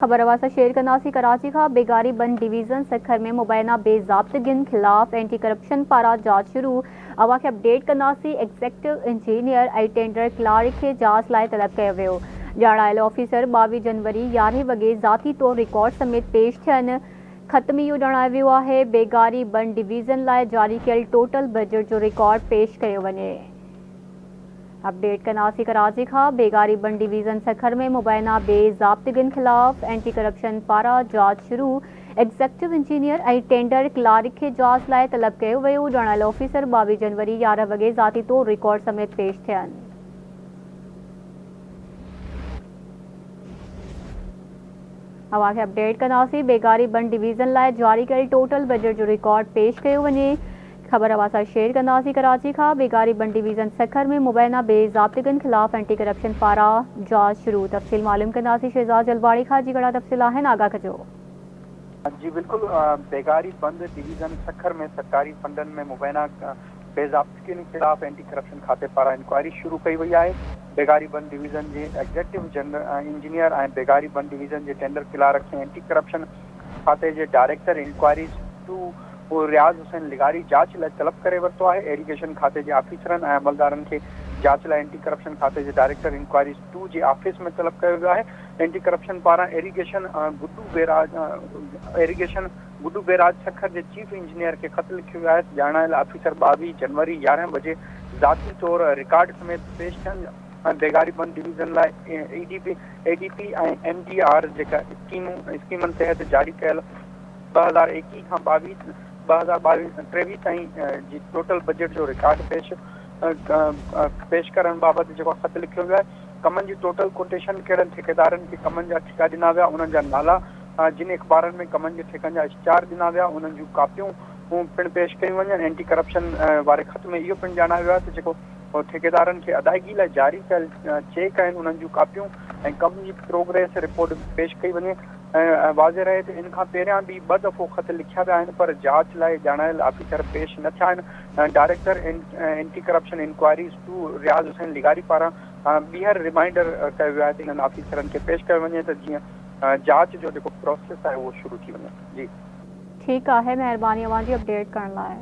ख़बर वासा शेर कंदासीं कराची का बेगारी बंद डिवीज़न सखर में मुबैना बेज़ाब्तगिन खिलाफ एंटी करप्शन पारा जांच शुरू। अवा के अपडेट कंदासीं। एग्जीक्यूटिव इंजीनियर ऐं टेंडर क्लार्क के जांच लाइ तलब कयो वियो। ॼाणायल ऑफिसर 22 जनवरी 11 वॻे ज़ाती तौर रिकॉर्ड समेत पेश थियनि। ख़त में इहो ॼाणायो वियो आहे बेगारी बंद डिवीज़न लाइ जारी कयल टोटल बजट जो रिकॉर्ड पेश कयो वञे। अपडेट कंदासीं कराची का बेगारी बंद डिवीज़न सखर में मुबैना बेज़ाब्तगिन खिलाफ एंटी करप्शन पारा जांच शुरू। एग्जीक्यूटिव इंजीनियर ऐं टेंडर क्लार्क के जांच लाइ तलब कयो वियो। ॼाणायल ऑफिसर 22 जनवरी 11 वॻे ज़ाती तौर रिकॉर्ड समेत पेश थियनि। अवा खे अपडेट कंदासीं। बेगारी बंद डिवीज़न लाइ जारी कयल टोटल बजट जो रिकॉर्ड पेश कयो वञे। ख़बर अवासा शेयर कंदासीं कराची का बेगारी बंद डिवीज़न सखर में मुबैना बेज़ाब्तगिन खिलाफ एंटी करप्शन पारा जांच शुरू। तफ़सील मालूम कंदासीं शहजाद जलवाड़ी खां। जी कड़ा तफ़सील आहिनि, आगाह कजो। जी बिल्कुल, बेगारी बंद डिवीज़न सखर में सरकारी फंडन में मुबैना बेज़ाब्तगिन खिलाफ एंटी करप्शन खाते पारा इंक्वायरी शुरू कई वही है। बेगारी बंद डिवीज़न के एग्जीक्यूटिव इंजीनियर ऐं बेगारी बंद डिवीज़न के टेंडर क्लार्क से एंटी करप्शन खाते के डायरेक्टर इंक्वायरीज़ 2 रियाज़ हुसैन लिगारी जांच लाइ तलब करे वरितो है। एरीगेशन खाते के ऑफिसरन ऐं अमलदारन के जांच लाइ एंटी करप्शन खाते के डायरेक्टर इंक्वायरीज़ 2 के ऑफिस में तलब कयो वियो है। एंटी करप्शन पारा एरीगेशन गुड्डू बेराज सखर के चीफ इंजीनियर के खत लिखियो वियो है। ॼाणायल ऑफिसर 22 जनवरी 11 बजे ज़ाती तौर रिकॉर्ड समेत पेश थियनि। बेगारी बंद डिवीज़न लाइ एडीपी ऐं MDR जेका स्कीमन तहत जारी कयल 2021 खां 2022-23 ताईं जी टोटल बजट जो रिकॉर्ड पेश करण बाबत जो खत लिखियो वियो है। कमन जी टोटल कोटेशन कहिड़नि ठेकेदारनि के कमन जा ठेका ॾिना विया, उन्हनि जा नाला, जिन अखबारनि में कमन जे ठेकनि जा इश्तिहार ॾिना विया, उन्हनि जूं कापियूं पिणु पेश कयूं वञनि। एंटी करप्शन वारे खत में इहो पिणु ॼाणायो वियो आहे त जेको ठेकेदारनि खे अदायगी लाइ जारी कयल चेक आहिनि, उन्हनि जूं कापियूं ऐं कम जी प्रोग्रेस रिपोर्ट पेश कई वञे। वाज़े रहे त इन खां पहिरियां बि 2 दफ़ो खत लिखिया विया आहिनि, पर जांच लाइ ॼाणायल ऑफिसर पेश न थिया आहिनि। डायरेक्टर एंटी करप्शन इंक्वायरीज़ 2 रियाज़ हुसैन लिगारी पारां ॿीहर रिमाइंडर कयो वियो आहे त इन्हनि ऑफिसरनि खे पेश कयो वञे त जीअं जांच जो जेको प्रोसेस आहे उहो शुरू थी वञे। जी ठीक है, मेहरबानी अवां जी अपडेट करण लाइ।